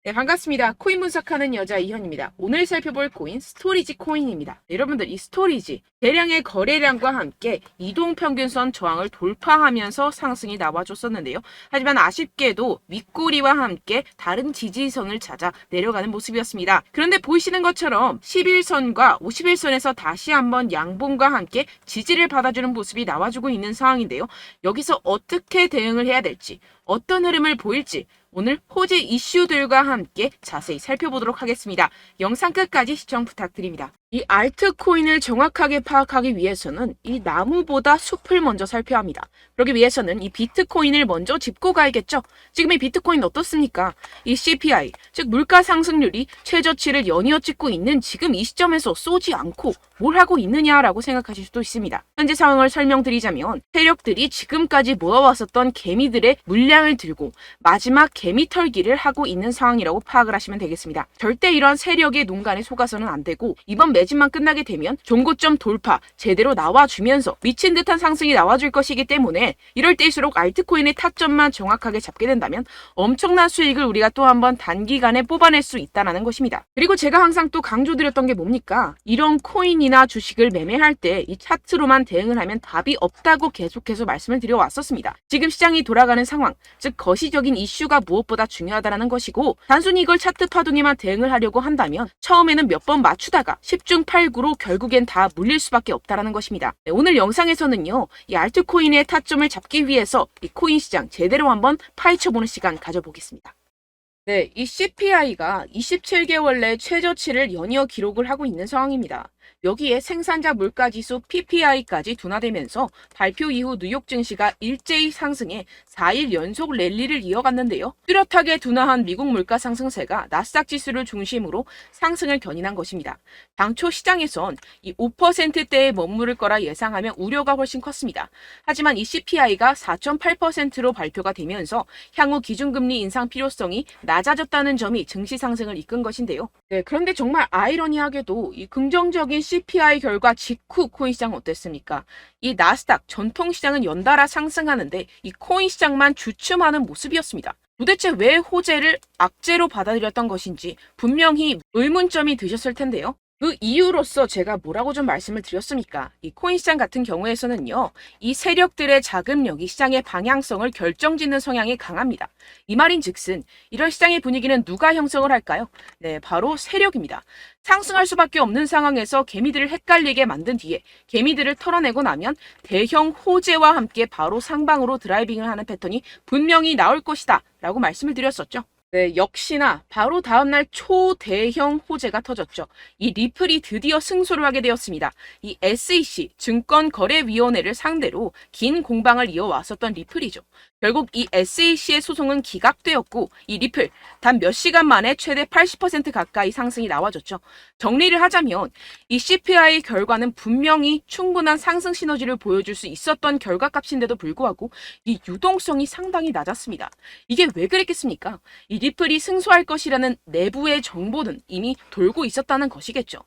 네, 반갑습니다. 코인 분석하는 여자 이현입니다. 오늘 살펴볼 코인 스토리지 코인입니다. 네, 여러분들 이 스토리지 대량의 거래량과 함께 이동평균선 저항을 돌파하면서 상승이 나와줬었는데요. 하지만 아쉽게도 윗꼬리와 함께 다른 지지선을 찾아 내려가는 모습이었습니다. 그런데 보이시는 것처럼 11선과 51선에서 다시 한번 양봉과 함께 지지를 받아주는 모습이 나와주고 있는 상황인데요. 여기서 어떻게 대응을 해야 될지, 어떤 흐름을 보일지 오늘 호재 이슈들과 함께 자세히 살펴보도록 하겠습니다. 영상 끝까지 시청 부탁드립니다. 이 알트코인을 정확하게 파악하기 위해서는 이 나무보다 숲을 먼저 살펴야 합니다. 그러기 위해서는 이 비트코인을 먼저 짚고 가야겠죠. 지금 이 비트코인 어떻습니까? 이 CPI, 즉 물가 상승률이 최저치를 연이어 찍고 있는 지금 이 시점에서 쏘지 않고 뭘 하고 있느냐라고 생각하실 수도 있습니다. 현재 상황을 설명드리자면 세력들이 지금까지 모아왔었던 개미들의 물량을 들고 마지막 개미 털기를 하고 있는 상황이라고 파악을 하시면 되겠습니다. 절대 이런 세력의 농간에 속아서는 안 되고 이번 매집만 끝나게 되면 종고점 돌파 제대로 나와주면서 미친 듯한 상승이 나와줄 것이기 때문에 이럴 때일수록 알트코인의 타점만 정확하게 잡게 된다면 엄청난 수익을 우리가 또 한번 단기간에 뽑아낼 수 있다는 것입니다. 그리고 제가 항상 또 강조드렸던 게 뭡니까? 이런 코인이나 주식을 매매할 때 이 차트로만 대응을 하면 답이 없다고 계속해서 말씀을 드려왔었습니다. 지금 시장이 돌아가는 상황, 즉 거시적인 이슈가 무엇보다 중요하다는 것이고 단순히 이걸 차트 파동에만 대응을 하려고 한다면 처음에는 몇 번 맞추다가 10중 8구로 결국엔 다 물릴 수밖에 없다는 것입니다. 네, 오늘 영상에서는요. 이 알트코인의 타점을 잡기 위해서 이 코인 시장 제대로 한번 파헤쳐보는 시간 가져보겠습니다. 네, 이 CPI가 27개월 내 최저치를 연이어 기록을 하고 있는 상황입니다. 여기에 생산자 물가지수 PPI까지 둔화되면서 발표 이후 뉴욕 증시가 일제히 상승해 4일 연속 랠리를 이어갔는데요. 뚜렷하게 둔화한 미국 물가 상승세가 나스닥 지수를 중심으로 상승을 견인한 것입니다. 당초 시장에선 이 5%대에 머무를 거라 예상하며 우려가 훨씬 컸습니다. 하지만 이 CPI가 4.8%로 발표가 되면서 향후 기준금리 인상 필요성이 낮아졌다는 점이 증시 상승을 이끈 것인데요. 네, 그런데 정말 아이러니하게도 이 긍정적인 CPI 결과 직후 코인 시장 어땠습니까? 이 나스닥 전통 시장은 연달아 상승하는데 이 코인 시장만 주춤하는 모습이었습니다. 도대체 왜 호재를 악재로 받아들였던 것인지 분명히 의문점이 드셨을 텐데요. 그 이유로서 제가 뭐라고 좀 말씀을 드렸습니까? 이 코인 시장 같은 경우에서는요, 이 세력들의 자금력이 시장의 방향성을 결정짓는 성향이 강합니다. 이 말인 즉슨 이런 시장의 분위기는 누가 형성을 할까요? 네, 바로 세력입니다. 상승할 수밖에 없는 상황에서 개미들을 헷갈리게 만든 뒤에 개미들을 털어내고 나면 대형 호재와 함께 바로 상방으로 드라이빙을 하는 패턴이 분명히 나올 것이다 라고 말씀을 드렸었죠. 네, 역시나 바로 다음날 초대형 호재가 터졌죠. 이 리플이 드디어 승소를 하게 되었습니다. 이 SEC 증권거래위원회를 상대로 긴 공방을 이어왔었던 리플이죠. 결국 이 SEC의 소송은 기각되었고 이 리플 단 몇 시간 만에 최대 80% 가까이 상승이 나와줬죠. 정리를 하자면 이 CPI 결과는 분명히 충분한 상승 시너지를 보여줄 수 있었던 결과값인데도 불구하고 이 유동성이 상당히 낮았습니다. 이게 왜 그랬겠습니까? 이 리플이 승소할 것이라는 내부의 정보는 이미 돌고 있었다는 것이겠죠.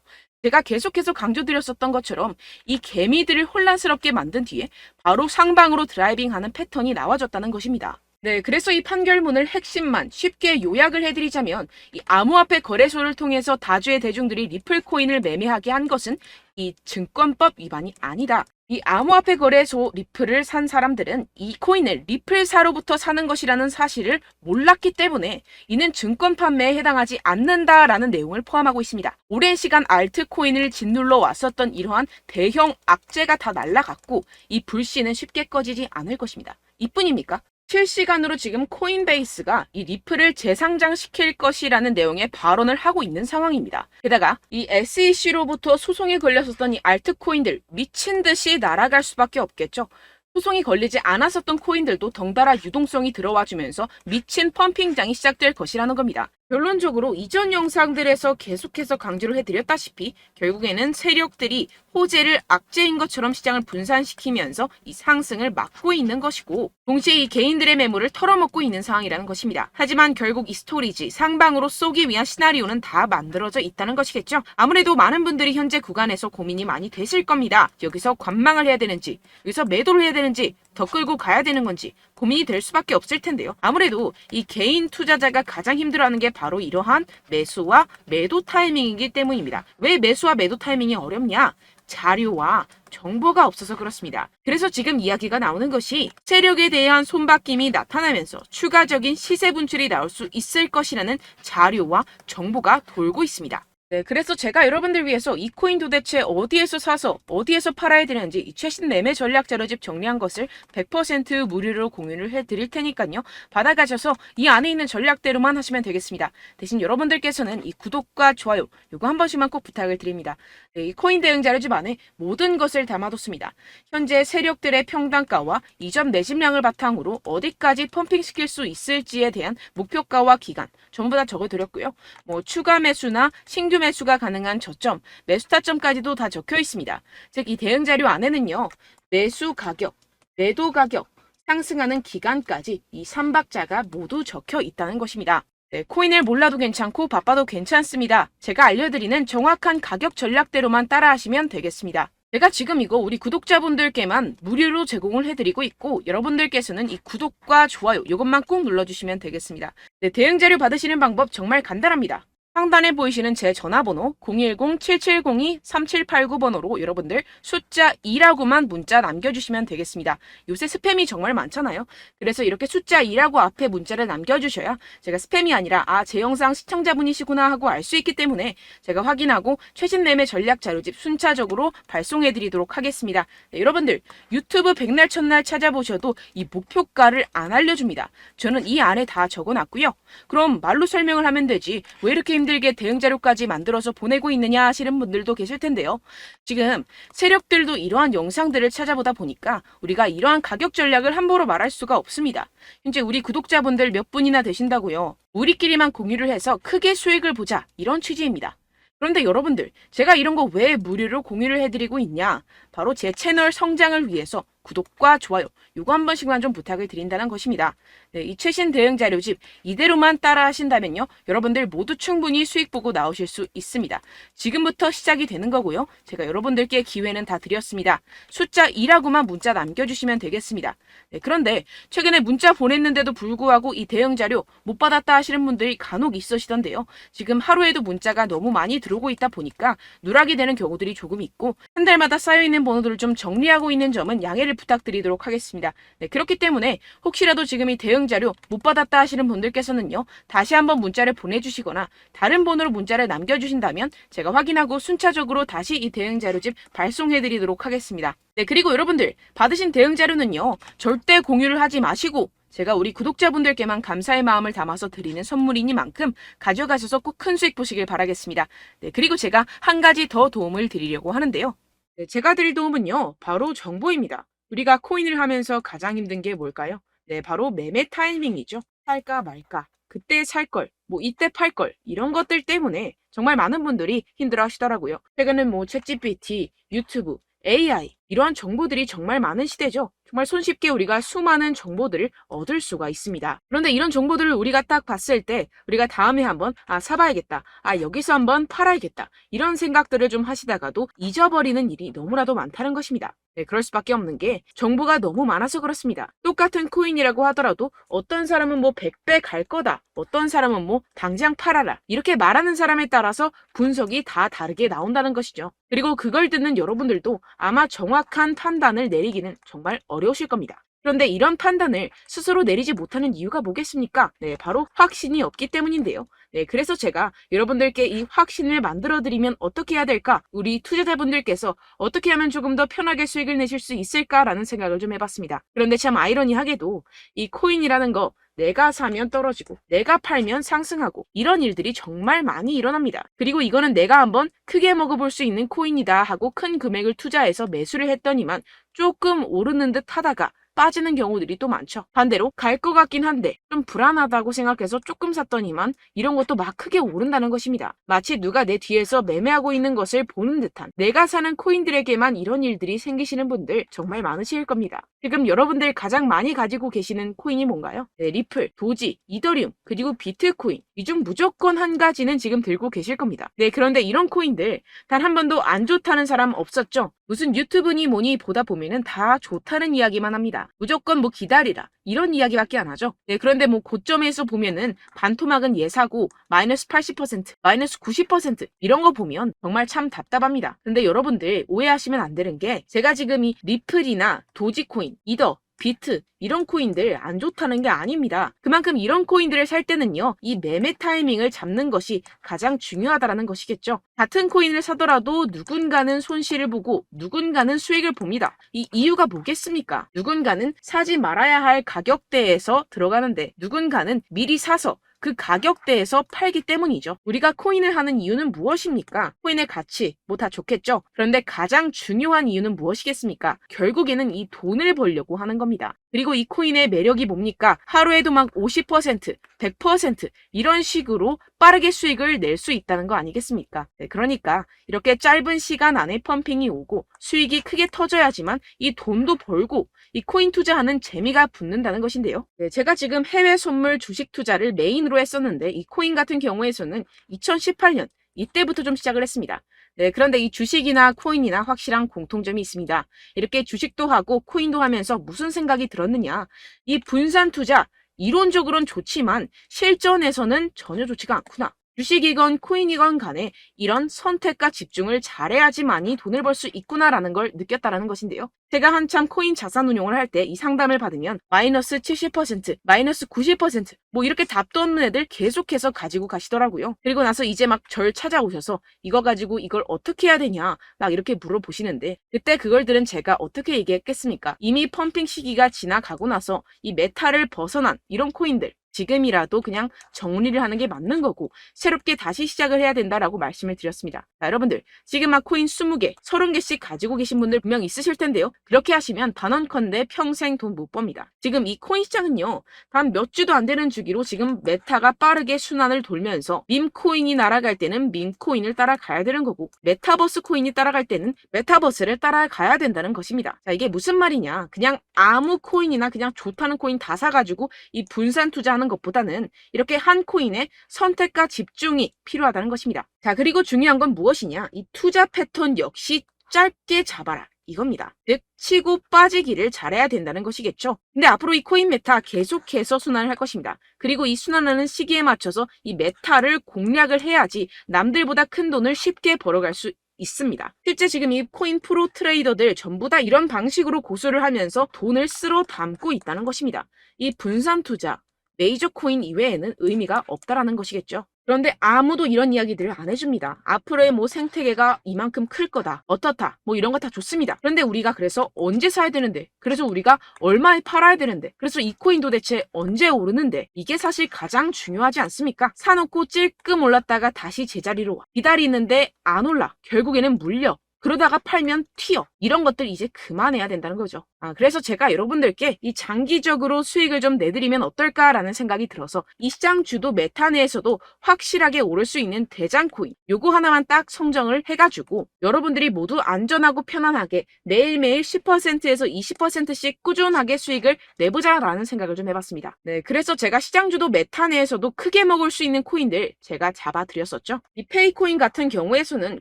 제가 계속해서 강조드렸었던 것처럼 이 개미들을 혼란스럽게 만든 뒤에 바로 상방으로 드라이빙하는 패턴이 나와줬다는 것입니다. 네, 그래서 이 판결문을 핵심만 쉽게 요약을 해드리자면 이 암호화폐 거래소를 통해서 다주의 대중들이 리플 코인을 매매하게 한 것은 이 증권법 위반이 아니다. 이 암호화폐 거래소 리플을 산 사람들은 이 코인을 리플사로부터 사는 것이라는 사실을 몰랐기 때문에 이는 증권 판매에 해당하지 않는다라는 내용을 포함하고 있습니다. 오랜 시간 알트코인을 짓눌러 왔었던 이러한 대형 악재가 다 날아갔고 이 불씨는 쉽게 꺼지지 않을 것입니다. 이뿐입니까? 실시간으로 지금 코인베이스가 이 리플을 재상장시킬 것이라는 내용의 발언을 하고 있는 상황입니다. 게다가 이 SEC로부터 소송에 걸렸었던 이 알트코인들 미친 듯이 날아갈 수밖에 없겠죠. 소송이 걸리지 않았었던 코인들도 덩달아 유동성이 들어와주면서 미친 펌핑장이 시작될 것이라는 겁니다. 결론적으로 이전 영상들에서 계속해서 강조를 해드렸다시피 결국에는 세력들이 호재를 악재인 것처럼 시장을 분산시키면서 이 상승을 막고 있는 것이고 동시에 이 개인들의 매물을 털어먹고 있는 상황이라는 것입니다. 하지만 결국 이 스토리지 상방으로 쏘기 위한 시나리오는 다 만들어져 있다는 것이겠죠. 아무래도 많은 분들이 현재 구간에서 고민이 많이 되실 겁니다. 여기서 관망을 해야 되는지 여기서 매도를 해야 되는지 더 끌고 가야 되는 건지 고민이 될 수밖에 없을 텐데요. 아무래도 이 개인 투자자가 가장 힘들어하는 게 바로 이러한 매수와 매도 타이밍이기 때문입니다. 왜 매수와 매도 타이밍이 어렵냐? 자료와 정보가 없어서 그렇습니다. 그래서 지금 이야기가 나오는 것이 세력에 대한 손바뀜이 나타나면서 추가적인 시세 분출이 나올 수 있을 것이라는 자료와 정보가 돌고 있습니다. 네, 그래서 제가 여러분들 위해서 이 코인 도대체 어디에서 사서 어디에서 팔아야 되는지 이 최신 매매 전략 자료집 정리한 것을 100% 무료로 공유를 해드릴 테니까요. 받아가셔서 이 안에 있는 전략대로만 하시면 되겠습니다. 대신 여러분들께서는 이 구독과 좋아요 요거 한 번씩만 꼭 부탁을 드립니다. 네, 이 코인 대응 자료집 안에 모든 것을 담아뒀습니다. 현재 세력들의 평단가와 이전 매집량을 바탕으로 어디까지 펌핑시킬 수 있을지에 대한 목표가와 기간 전부 다 적어드렸고요. 뭐 추가 매수나 신규 매수가 가능한 저점, 매수 타점까지도 다 적혀 있습니다. 즉 이 대응 자료 안에는요. 매수 가격, 매도 가격, 상승하는 기간까지 이 3박자가 모두 적혀 있다는 것입니다. 네, 코인을 몰라도 괜찮고 바빠도 괜찮습니다. 제가 알려드리는 정확한 가격 전략대로만 따라하시면 되겠습니다. 제가 지금 이거 우리 구독자분들께만 무료로 제공을 해드리고 있고 여러분들께서는 이 구독과 좋아요 이것만 꼭 눌러주시면 되겠습니다. 네, 대응 자료 받으시는 방법 정말 간단합니다. 상단에 보이시는 제 전화번호 010-7702-3789번호로 여러분들 숫자 2라고만 문자 남겨주시면 되겠습니다. 요새 스팸이 정말 많잖아요. 그래서 이렇게 숫자 2라고 앞에 문자를 남겨주셔야 제가 스팸이 아니라 제 영상 시청자분이시구나 하고 알 수 있기 때문에 제가 확인하고 최신 매매 전략 자료집 순차적으로 발송해드리도록 하겠습니다. 네, 여러분들 유튜브 백날 첫날 찾아보셔도 이 목표가를 안 알려줍니다. 저는 이 안에 다 적어놨고요. 그럼 말로 설명을 하면 되지 왜 이렇게 힘들게 대응 자료까지 만들어서 보내고 있느냐 하시는 분들도 계실 텐데요. 지금 세력들도 이러한 영상들을 찾아보다 보니까 우리가 이러한 가격 전략을 함부로 말할 수가 없습니다. 현재 우리 구독자분들 몇 분이나 되신다고요. 우리끼리만 공유를 해서 크게 수익을 보자 이런 취지입니다. 그런데 여러분들 제가 이런 거 왜 무료로 공유를 해드리고 있냐? 바로 제 채널 성장을 위해서 구독과 좋아요 요거 한 번씩만 좀 부탁을 드린다는 것입니다. 네, 이 최신 대응 자료집 이대로만 따라 하신다면요. 여러분들 모두 충분히 수익 보고 나오실 수 있습니다. 지금부터 시작이 되는 거고요. 제가 여러분들께 기회는 다 드렸습니다. 숫자 2라고만 문자 남겨주시면 되겠습니다. 네, 그런데 최근에 문자 보냈는데도 불구하고 이 대응 자료 못 받았다 하시는 분들이 간혹 있으시던데요. 지금 하루에도 문자가 너무 많이 들어오고 있다 보니까 누락이 되는 경우들이 조금 있고 한 달마다 쌓여있는 번호들을 좀 정리하고 있는 점은 양해를 부탁드리도록 하겠습니다. 네, 그렇기 때문에 혹시라도 지금 이 대응 자료 못 받았다 하시는 분들께서는요. 다시 한번 문자를 보내주시거나 다른 번호로 문자를 남겨주신다면 제가 확인하고 순차적으로 다시 이 대응 자료집 발송해드리도록 하겠습니다. 네, 그리고 여러분들 받으신 대응 자료는요. 절대 공유를 하지 마시고 제가 우리 구독자분들께만 감사의 마음을 담아서 드리는 선물이니만큼 가져가셔서 꼭 큰 수익 보시길 바라겠습니다. 네, 그리고 제가 한 가지 더 도움을 드리려고 하는데요. 네, 제가 드릴 도움은요. 바로 정보입니다. 우리가 코인을 하면서 가장 힘든 게 뭘까요? 네, 바로 매매 타이밍이죠. 살까 말까, 그때 살 걸, 뭐 이때 팔 걸, 이런 것들 때문에 정말 많은 분들이 힘들어 하시더라고요. 최근엔 뭐 챗GPT, 유튜브, AI 이러한 정보들이 정말 많은 시대죠. 정말 손쉽게 우리가 수많은 정보들을 얻을 수가 있습니다. 그런데 이런 정보들을 우리가 딱 봤을 때 우리가 다음에 한번 사봐야겠다. 여기서 한번 팔아야겠다. 이런 생각들을 좀 하시다가도 잊어버리는 일이 너무나도 많다는 것입니다. 네, 그럴 수밖에 없는 게 정보가 너무 많아서 그렇습니다. 똑같은 코인이라고 하더라도 어떤 사람은 뭐 100배 갈 거다. 어떤 사람은 뭐 당장 팔아라. 이렇게 말하는 사람에 따라서 분석이 다 다르게 나온다는 것이죠. 그리고 그걸 듣는 여러분들도 아마 정확한 판단을 내리기는 정말 어려우실 겁니다. 그런데 이런 판단을 스스로 내리지 못하는 이유가 뭐겠습니까? 네, 바로 확신이 없기 때문인데요. 네, 그래서 제가 여러분들께 이 확신을 만들어드리면 어떻게 해야 될까? 우리 투자자분들께서 어떻게 하면 조금 더 편하게 수익을 내실 수 있을까라는 생각을 좀 해봤습니다. 그런데 참 아이러니하게도 이 코인이라는 거 내가 사면 떨어지고 내가 팔면 상승하고 이런 일들이 정말 많이 일어납니다. 그리고 이거는 내가 한번 크게 먹어볼 수 있는 코인이다 하고 큰 금액을 투자해서 매수를 했더니만 조금 오르는 듯 하다가 빠지는 경우들이 또 많죠. 반대로 갈 것 같긴 한데 좀 불안하다고 생각해서 조금 샀더니만 이런 것도 막 크게 오른다는 것입니다. 마치 누가 내 뒤에서 매매하고 있는 것을 보는 듯한 내가 사는 코인들에게만 이런 일들이 생기시는 분들 정말 많으실 겁니다. 지금 여러분들 가장 많이 가지고 계시는 코인이 뭔가요? 네, 리플, 도지, 이더리움, 그리고 비트코인 이 중 무조건 한 가지는 지금 들고 계실 겁니다. 네, 그런데 이런 코인들 단 한 번도 안 좋다는 사람 없었죠? 무슨 유튜브니 뭐니 보다 보면은 다 좋다는 이야기만 합니다. 무조건 뭐 기다리라 이런 이야기밖에 안 하죠. 네, 그런데 뭐 고점에서 보면은 반토막은 예사고 마이너스 80%, 마이너스 90% 이런 거 보면 정말 참 답답합니다. 근데 여러분들 오해하시면 안 되는 게 제가 지금 이 리플이나 도지코인, 이더, 비트 이런 코인들 안 좋다는 게 아닙니다. 그만큼 이런 코인들을 살 때는요, 이 매매 타이밍을 잡는 것이 가장 중요하다는 것이겠죠. 같은 코인을 사더라도 누군가는 손실을 보고 누군가는 수익을 봅니다. 이 이유가 뭐겠습니까? 누군가는 사지 말아야 할 가격대에서 들어가는데 누군가는 미리 사서 그 가격대에서 팔기 때문이죠. 우리가 코인을 하는 이유는 무엇입니까? 코인의 가치, 뭐 다 좋겠죠? 그런데 가장 중요한 이유는 무엇이겠습니까? 결국에는 이 돈을 벌려고 하는 겁니다. 그리고 이 코인의 매력이 뭡니까? 하루에도 막 50%, 100% 이런 식으로 빠르게 수익을 낼 수 있다는 거 아니겠습니까? 네, 그러니까 이렇게 짧은 시간 안에 펌핑이 오고 수익이 크게 터져야지만 이 돈도 벌고 이 코인 투자하는 재미가 붙는다는 것인데요. 네, 제가 지금 해외 선물 주식 투자를 메인으로 했었는데 이 코인 같은 경우에서는 2018년 이때부터 좀 시작을 했습니다. 네, 그런데 이 주식이나 코인이나 확실한 공통점이 있습니다. 이렇게 주식도 하고 코인도 하면서 무슨 생각이 들었느냐. 이 분산 투자, 이론적으로는 좋지만 실전에서는 전혀 좋지가 않구나. 주식이건 코인이건 간에 이런 선택과 집중을 잘해야지만이 돈을 벌 수 있구나라는 걸 느꼈다라는 것인데요. 제가 한참 코인 자산 운용을 할 때 이 상담을 받으면 마이너스 70%, 마이너스 90% 뭐 이렇게 답도 없는 애들 계속해서 가지고 가시더라고요. 그리고 나서 이제 막 절 찾아오셔서 이거 가지고 이걸 어떻게 해야 되냐 막 이렇게 물어보시는데 그때 그걸 들은 제가 어떻게 얘기했겠습니까? 이미 펌핑 시기가 지나가고 나서 이 메타를 벗어난 이런 코인들 지금이라도 그냥 정리를 하는 게 맞는 거고 새롭게 다시 시작을 해야 된다라고 말씀을 드렸습니다. 자, 여러분들 지금 막 코인 20개, 30개씩 가지고 계신 분들 분명 있으실 텐데요. 그렇게 하시면 단언컨대 평생 돈 못 법니다. 지금 이 코인 시장은요. 단 몇 주도 안 되는 주기로 지금 메타가 빠르게 순환을 돌면서 밈코인이 날아갈 때는 밈코인을 따라가야 되는 거고 메타버스 코인이 따라갈 때는 메타버스를 따라가야 된다는 것입니다. 자, 이게 무슨 말이냐. 그냥 아무 코인이나 그냥 좋다는 코인 다 사가지고 이 분산 투자하는 것보다는 이렇게 한 코인에 선택과 집중이 필요하다는 것입니다. 자, 그리고 중요한 건 무엇이냐? 이 투자 패턴 역시 짧게 잡아라. 이겁니다. 즉 치고 빠지기를 잘해야 된다는 것이겠죠. 근데 앞으로 이 코인 메타 계속해서 순환을 할 것입니다. 그리고 이 순환하는 시기에 맞춰서 이 메타를 공략을 해야지 남들보다 큰 돈을 쉽게 벌어갈 수 있습니다. 실제 지금 이 코인 프로 트레이더들 전부 다 이런 방식으로 고수를 하면서 돈을 쓸어 담고 있다는 것입니다. 이 분산 투자, 메이저 코인 이외에는 의미가 없다라는 것이겠죠. 그런데 아무도 이런 이야기들을 안 해줍니다. 앞으로의 뭐 생태계가 이만큼 클 거다. 어떻다. 뭐 이런 거 다 좋습니다. 그런데 우리가 그래서 언제 사야 되는데? 그래서 우리가 얼마에 팔아야 되는데? 그래서 이 코인 도대체 언제 오르는데? 이게 사실 가장 중요하지 않습니까? 사놓고 찔끔 올랐다가 다시 제자리로 와. 기다리는데 안 올라. 결국에는 물려. 그러다가 팔면 튀어. 이런 것들 이제 그만해야 된다는 거죠. 그래서 제가 여러분들께 이 장기적으로 수익을 좀 내드리면 어떨까라는 생각이 들어서 이 시장 주도 메타 내에서도 확실하게 오를 수 있는 대장 코인 요거 하나만 딱 선정을 해가지고 여러분들이 모두 안전하고 편안하게 매일매일 10%에서 20%씩 꾸준하게 수익을 내보자라는 생각을 좀 해봤습니다. 네, 그래서 제가 시장 주도 메타 내에서도 크게 먹을 수 있는 코인들 제가 잡아드렸었죠. 이 페이코인 같은 경우에서는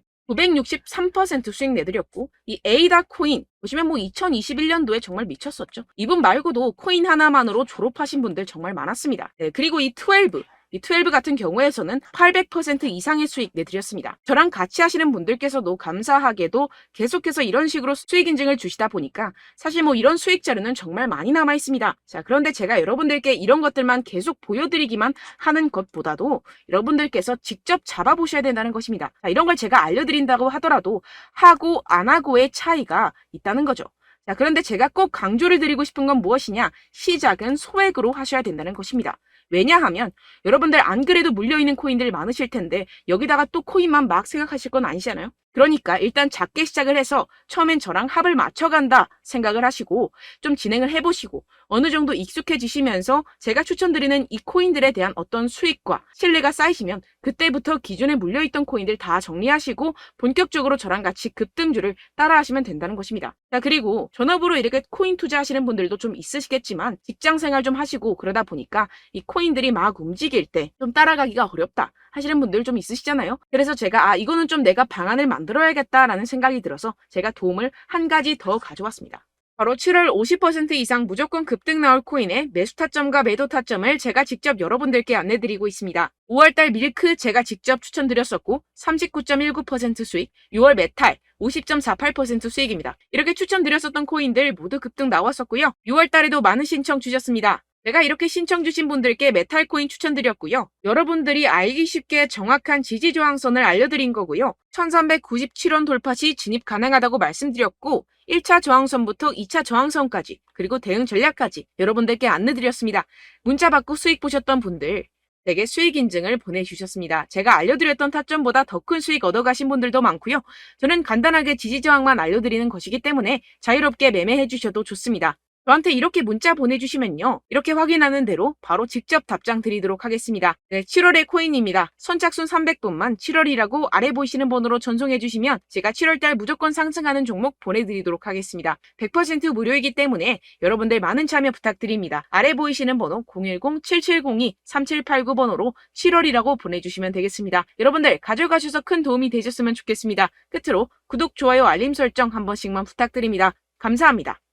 963% 수익 내드렸고 이 에이다 코인 보시면 뭐 2021년도에 정말 미쳤었죠. 이분 말고도 코인 하나만으로 졸업하신 분들 정말 많았습니다. 네, 그리고 이 12 같은 경우에서는 800% 이상의 수익 내드렸습니다. 저랑 같이 하시는 분들께서도 감사하게도 계속해서 이런 식으로 수익 인증을 주시다 보니까 사실 뭐 이런 수익 자료는 정말 많이 남아 있습니다. 자, 그런데 제가 여러분들께 이런 것들만 계속 보여드리기만 하는 것보다도 여러분들께서 직접 잡아보셔야 된다는 것입니다. 자, 이런 걸 제가 알려드린다고 하더라도 하고 안 하고의 차이가 있다는 거죠. 자, 그런데 제가 꼭 강조를 드리고 싶은 건 무엇이냐? 시작은 소액으로 하셔야 된다는 것입니다. 왜냐하면 여러분들 안 그래도 물려있는 코인들 많으실 텐데 여기다가 또 코인만 막 생각하실 건 아니잖아요. 그러니까 일단 작게 시작을 해서 처음엔 저랑 합을 맞춰간다 생각을 하시고 좀 진행을 해보시고 어느 정도 익숙해지시면서 제가 추천드리는 이 코인들에 대한 어떤 수익과 신뢰가 쌓이시면 그때부터 기존에 물려있던 코인들 다 정리하시고 본격적으로 저랑 같이 급등주를 따라하시면 된다는 것입니다. 자, 그리고 전업으로 이렇게 코인 투자하시는 분들도 좀 있으시겠지만 직장 생활 좀 하시고 그러다 보니까 이 코인들이 막 움직일 때 좀 따라가기가 어렵다 하시는 분들 좀 있으시잖아요. 그래서 제가 이거는 좀 내가 방안을 만들어야겠다라는 생각이 들어서 제가 도움을 한 가지 더 가져왔습니다. 바로 7월 50% 이상 무조건 급등 나올 코인의 매수 타점과 매도 타점을 제가 직접 여러분들께 안내드리고 있습니다. 5월달 밀크 제가 직접 추천드렸었고 39.19% 수익, 6월 메탈 50.48% 수익입니다. 이렇게 추천드렸었던 코인들 모두 급등 나왔었고요. 6월달에도 많은 신청 주셨습니다. 제가 이렇게 신청 주신 분들께 메탈 코인 추천드렸고요. 여러분들이 알기 쉽게 정확한 지지 저항선을 알려드린 거고요. 1397원 돌파 시 진입 가능하다고 말씀드렸고 1차 저항선부터 2차 저항선까지 그리고 대응 전략까지 여러분들께 안내드렸습니다. 문자 받고 수익 보셨던 분들 내게 수익 인증을 보내주셨습니다. 제가 알려드렸던 타점보다 더 큰 수익 얻어가신 분들도 많고요. 저는 간단하게 지지 저항만 알려드리는 것이기 때문에 자유롭게 매매해 주셔도 좋습니다. 저한테 이렇게 문자 보내주시면요. 이렇게 확인하는 대로 바로 직접 답장 드리도록 하겠습니다. 네, 7월의 코인입니다. 선착순 300분만 7월이라고 아래 보이시는 번호로 전송해 주시면 제가 7월달 무조건 상승하는 종목 보내드리도록 하겠습니다. 100% 무료이기 때문에 여러분들 많은 참여 부탁드립니다. 아래 보이시는 번호 010-7702-3789번호로 7월이라고 보내주시면 되겠습니다. 여러분들 가져가셔서 큰 도움이 되셨으면 좋겠습니다. 끝으로 구독, 좋아요, 알림 설정 한 번씩만 부탁드립니다. 감사합니다.